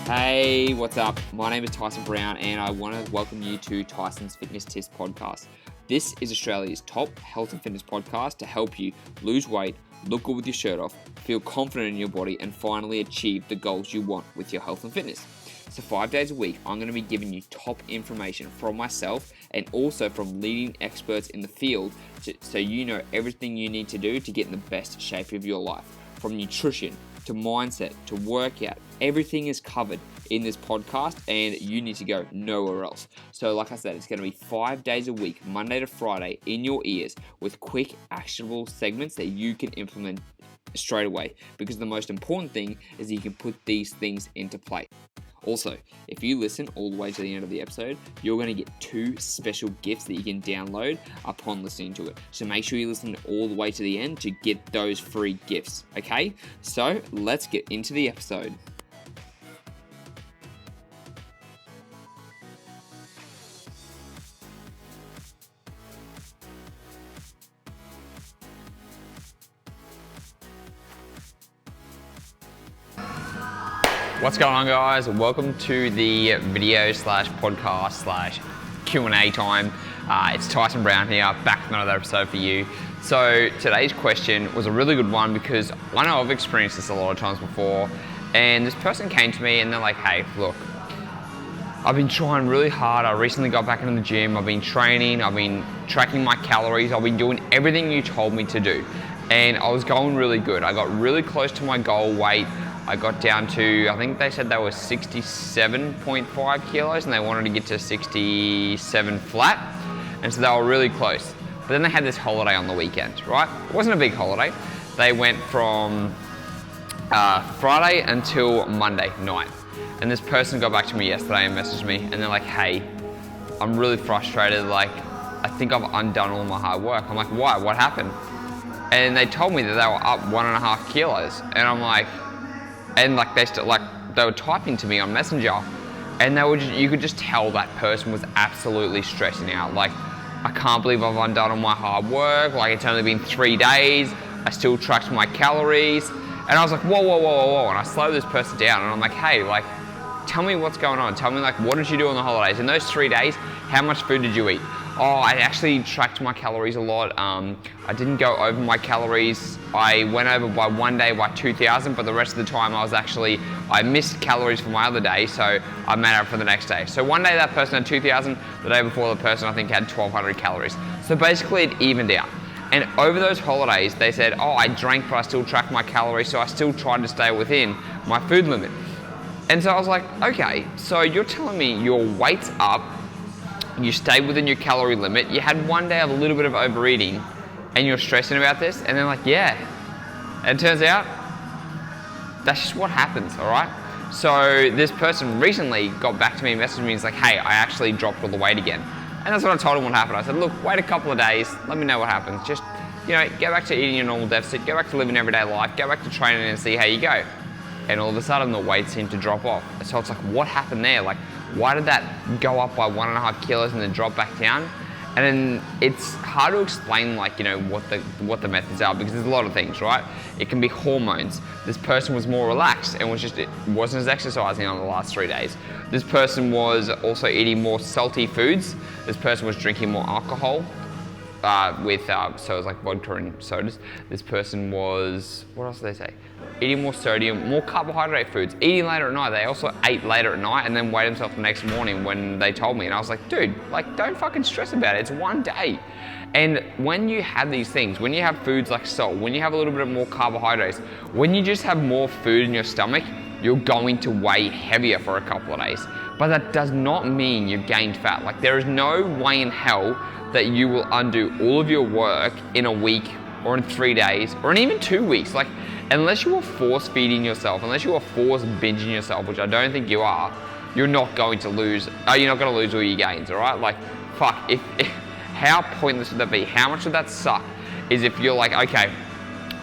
Hey, what's up? My name is Tyson Brown and I want to welcome you to Tyson's Fitness Tips podcast. This is Australia's top health and fitness podcast to help you lose weight, look good with your shirt off, feel confident in your body, and finally achieve the goals you want with your health and fitness. So 5 days a week, I'm going to be giving you top information from myself and also from leading experts in the field so you know everything you need to do to get in the best shape of your life. From nutrition to mindset to workout, everything is covered in this podcast and you need to go nowhere else. So like I said, it's going to be 5 days a week, Monday to Friday, in your ears with quick actionable segments that you can implement straight away, because the most important thing is that you can put these things into play. Also, if you listen all the way to the end of the episode, you're going to get 2 special gifts that you can download upon listening to it. So make sure you listen all the way to the end to get those free gifts, okay? So let's get into the episode. What's going on, guys? Welcome to the video slash podcast slash Q&A time. It's Tyson Brown here, back with another episode for you. So today's question was a really good one because I know I've experienced this a lot of times before, and this person came to me and they're like, hey, look, I've been trying really hard. I recently got back into the gym. I've been training. I've been tracking my calories. I've been doing everything you told me to do. And I was going really good. I got really close to my goal weight. I got down to, I think they said they were 67.5 kilos and they wanted to get to 67 flat. And so they were really close. But then they had this holiday on the weekend, right? It wasn't a big holiday. They went from Friday until Monday night. And this person got back to me yesterday and messaged me and they're like, hey, I'm really frustrated. Like, I think I've undone all my hard work. I'm like, why? What happened? And they told me that they were up 1.5 kilos. And I'm like, and like they were typing to me on Messenger, and you could just tell that person was absolutely stressing out. Like, I can't believe I've undone all my hard work. Like, it's only been 3 days. I still tracked my calories. And I was like, whoa. And I slowed this person down and I'm like, hey, like, tell me what's going on. Tell me, like, what did you do on the holidays? In those 3 days, how much food did you eat? Oh, I actually tracked my calories a lot. I didn't go over my calories. I went over by one day by 2,000, but the rest of the time I missed calories for my other day, so I made up for the next day. So one day that person had 2,000, the day before the person I think had 1,200 calories. So basically it evened out. And over those holidays, they said, oh, I drank, but I still tracked my calories, so I still tried to stay within my food limit. And so I was like, okay, so you're telling me your weight's up, you stayed within your calorie limit, you had one day of a little bit of overeating, and you're stressing about this? And they're like, yeah. And it turns out, that's just what happens, all right? So this person recently got back to me and messaged me and was like, hey, I actually dropped all the weight again. And that's what I told him what happened. I said, look, wait a couple of days, let me know what happens. Just, get back to eating your normal deficit, go back to living everyday life, go back to training and see how you go. And all of a sudden the weight seemed to drop off. So it's like, what happened there? Like, why did that go up by 1.5 kilos and then drop back down? And then it's hard to explain, like, what the methods are, because there's a lot of things, right? It can be hormones. This person was more relaxed and wasn't as exercising on the last 3 days. This person was also eating more salty foods. This person was drinking more alcohol so it was like vodka and sodas. This person was, what else did they say? Eating more sodium, more carbohydrate foods, eating later at night. They also ate later at night and then weighed themselves the next morning when they told me. And I was like, dude, like, don't fucking stress about it. It's one day. And when you have these things, when you have foods like salt, when you have a little bit more carbohydrates, when you just have more food in your stomach, you're going to weigh heavier for a couple of days. But that does not mean you've gained fat. Like, there is no way in hell that you will undo all of your work in a week or in 3 days or in even 2 weeks. Like, unless you are force feeding yourself, unless you are force binging yourself, which I don't think you are, you're not going to lose all your gains, all right? Like, fuck, how pointless would that be? How much would that suck is if you're like, okay,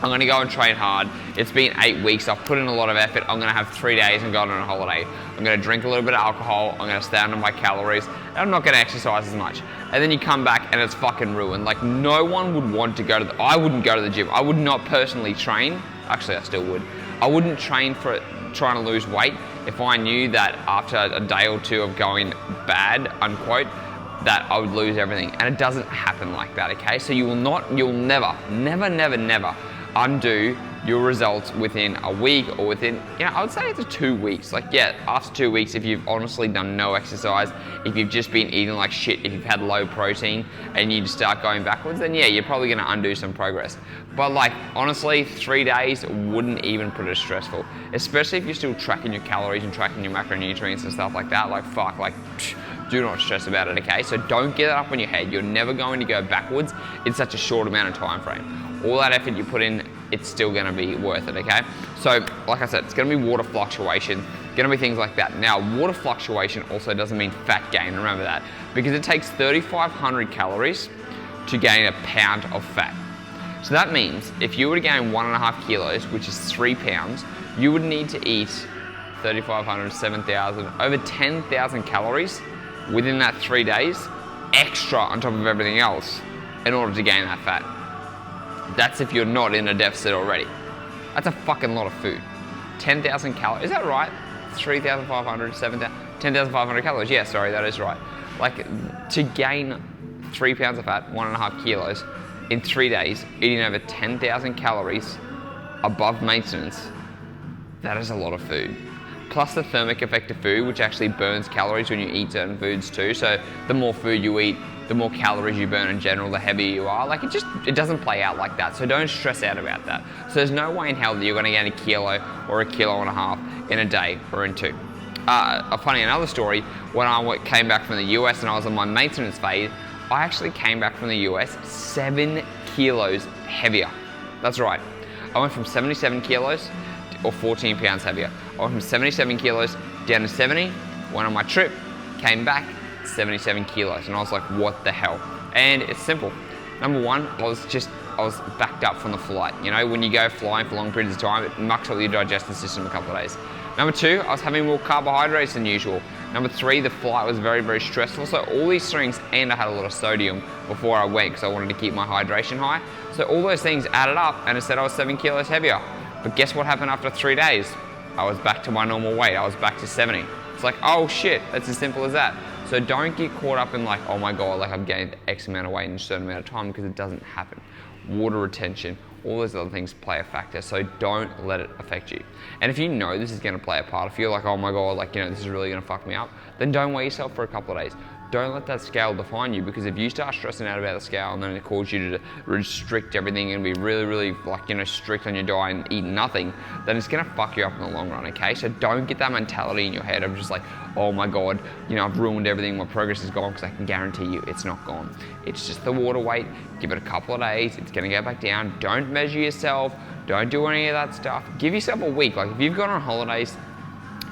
I'm gonna go and train hard. It's been 8 weeks, I've put in a lot of effort, I'm gonna have 3 days and go on a holiday. I'm gonna drink a little bit of alcohol, I'm gonna stay under my calories, and I'm not gonna exercise as much. And then you come back and it's fucking ruined. Like, no one would want to go to I wouldn't go to the gym. I would not personally train. Actually, I still would. I wouldn't train for trying to lose weight if I knew that after a day or two of going bad, unquote, that I would lose everything. And it doesn't happen like that, okay? So you'll never undo your results within a week or within, I would say it's 2 weeks. Like, yeah, after 2 weeks, if you've honestly done no exercise, if you've just been eating like shit, if you've had low protein and you just start going backwards, then yeah, you're probably gonna undo some progress. But like, honestly, 3 days wouldn't even put it as stressful, especially if you're still tracking your calories and tracking your macronutrients and stuff like that. Like, fuck, like, do not stress about it, okay? So don't get that up in your head. You're never going to go backwards in such a short amount of time frame. All that effort you put in, it's still gonna be worth it, okay? So, like I said, it's gonna be water fluctuation, gonna be things like that. Now, water fluctuation also doesn't mean fat gain, remember that, because it takes 3,500 calories to gain a pound of fat. So that means if you were to gain 1.5 kilos, which is 3 pounds, you would need to eat 3,500, 7,000, over 10,000 calories within that 3 days, extra on top of everything else, in order to gain that fat. That's if you're not in a deficit already. That's a fucking lot of food. 10,000 calories, is that right? 3,500, 7,000, 10,500 calories, yeah, sorry, that is right. Like, to gain 3 pounds of fat, 1.5 kilos, in 3 days, eating over 10,000 calories above maintenance, that is a lot of food. Plus the thermic effect of food, which actually burns calories when you eat certain foods too. So the more food you eat, the more calories you burn in general, the heavier you are. Like, it doesn't play out like that. So don't stress out about that. So there's no way in hell that you're gonna gain 1 kilo or 1.5 kilos in a day or in 2. Another story, when I came back from the US and I was on my maintenance phase, I actually came back from the US 7 kilos heavier. That's right. I went from 77 kilos or 14 pounds heavier. I went from 77 kilos down to 70, went on my trip, came back, 77 kilos. And I was like, what the hell? And it's simple. Number one, I was backed up from the flight. You know, when you go flying for long periods of time, it mucks up your digestive system a couple of days. Number two, I was having more carbohydrates than usual. Number three, the flight was very, very stressful. So all these things, and I had a lot of sodium before I went because I wanted to keep my hydration high. So all those things added up and it said I was 7 kilos heavier. But guess what happened after 3 days? I was back to my normal weight. I was back to 70. It's like, oh shit, that's as simple as that. So don't get caught up in like, oh my God, like I've gained X amount of weight in a certain amount of time, because it doesn't happen. Water retention, all those other things play a factor. So don't let it affect you. And if you know this is gonna play a part, if you're like, oh my God, like, this is really gonna fuck me up, then don't weigh yourself for a couple of days. Don't let that scale define you, because if you start stressing out about the scale and then it causes you to restrict everything and be really, really like, strict on your diet and eat nothing, then it's gonna fuck you up in the long run, okay? So don't get that mentality in your head of just like, oh my God, I've ruined everything, my progress is gone, because I can guarantee you it's not gone. It's just the water weight. Give it a couple of days, it's gonna go back down. Don't measure yourself, don't do any of that stuff. Give yourself a week. Like, if you've gone on holidays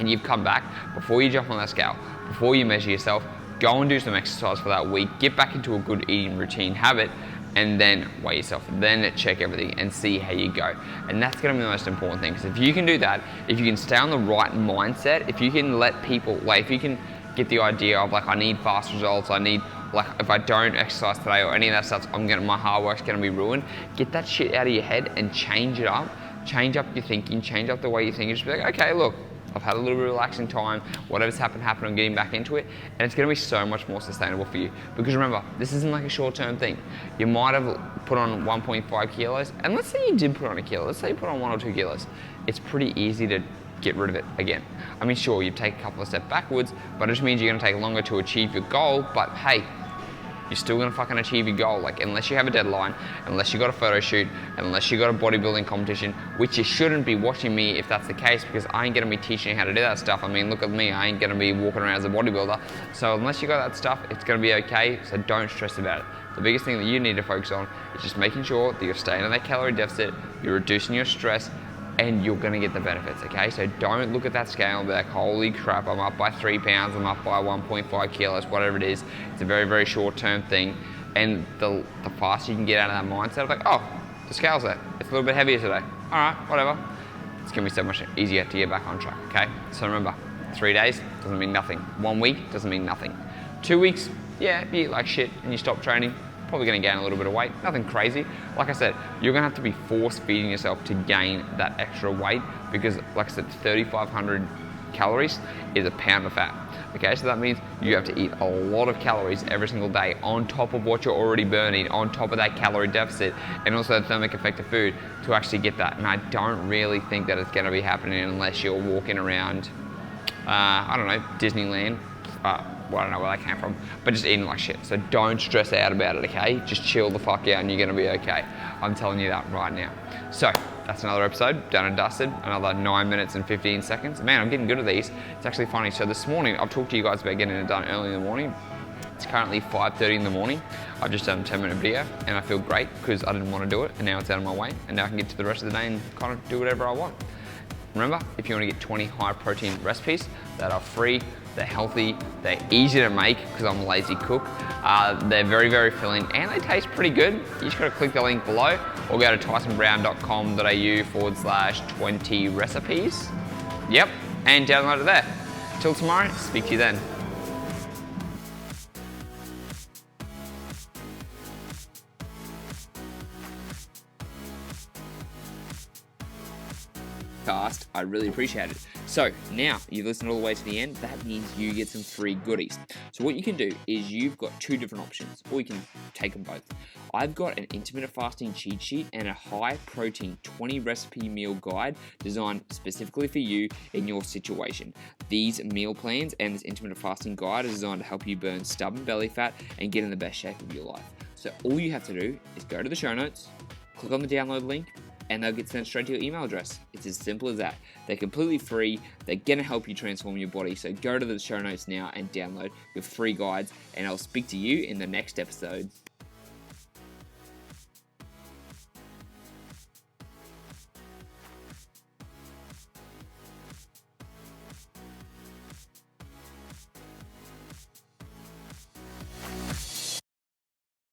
and you've come back, before you jump on that scale, before you measure yourself, go and do some exercise for that week, get back into a good eating routine habit, and then weigh yourself, then check everything and see how you go. And that's gonna be the most important thing, because if you can do that, if you can stay on the right mindset, if you can let people, like, if you can get the idea of like, I need fast results, I need, like, if I don't exercise today or any of that stuff, my hard work's gonna be ruined. Get that shit out of your head and change it up. Change up your thinking, change up the way you think. Just be like, okay, look, I've had a little bit of relaxing time, whatever's happened, I'm getting back into it, and it's gonna be so much more sustainable for you. Because remember, this isn't like a short-term thing. You might have put on 1.5 kilos, and let's say you did put on 1 kilo, let's say you put on 1 or 2 kilos. It's pretty easy to get rid of it again. I mean, sure, you take a couple of steps backwards, but it just means you're gonna take longer to achieve your goal, but hey, you're still gonna fucking achieve your goal. Like, unless you have a deadline, unless you got a photo shoot, unless you got a bodybuilding competition, which you shouldn't be watching me if that's the case, because I ain't gonna be teaching you how to do that stuff. I mean, look at me, I ain't gonna be walking around as a bodybuilder. So unless you got that stuff, it's gonna be okay, so don't stress about it. The biggest thing that you need to focus on is just making sure that you're staying in that calorie deficit, you're reducing your stress, and you're gonna get the benefits, okay? So don't look at that scale and be like, holy crap, I'm up by 3 pounds, I'm up by 1.5 kilos, whatever it is. It's a very, very short-term thing. And the faster you can get out of that mindset of like, oh, the scale's there. It's a little bit heavier today. All right, whatever. It's gonna be so much easier to get back on track, okay? So remember, 3 days doesn't mean nothing. 1 week doesn't mean nothing. 2 weeks, yeah, if you eat like shit and you stop training, probably gonna gain a little bit of weight, nothing crazy. Like I said, you're gonna have to be force feeding yourself to gain that extra weight, because like I said, 3,500 calories is a pound of fat. Okay, so that means you have to eat a lot of calories every single day on top of what you're already burning, on top of that calorie deficit, and also the thermic effect of food to actually get that. And I don't really think that it's going to be happening unless you're walking around, I don't know, Disneyland. Well, I don't know where that came from, but just eating like shit. So don't stress out about it, okay? Just chill the fuck out and you're gonna be okay. I'm telling you that right now. So that's another episode, done and dusted. Another 9 minutes and 15 seconds. Man, I'm getting good at these. It's actually funny. So this morning, I've talked to you guys about getting it done early in the morning. It's currently 5:30 in the morning. I've just done a 10-minute video and I feel great because I didn't want to do it and now it's out of my way and now I can get to the rest of the day and kind of do whatever I want. Remember, if you want to get 20 high protein recipes that are free, they're healthy, they're easy to make because I'm a lazy cook, they're very, very filling and they taste pretty good. You just got to click the link below or go to tysonbrown.com.au/20 recipes. Yep, and download it there. Till tomorrow, speak to you then. I really appreciate it. So now you've listened all the way to the end, that means you get some free goodies. So what you can do is you've got two different options, or you can take them both. I've got an intermittent fasting cheat sheet and a high protein 20 recipe meal guide designed specifically for you in your situation. These meal plans and this intermittent fasting guide are designed to help you burn stubborn belly fat and get in the best shape of your life. So all you have to do is go to the show notes, click on the download link, and they'll get sent straight to your email address. It's as simple as that. They're completely free. They're going to help you transform your body. So go to the show notes now and download your free guides, and I'll speak to you in the next episode.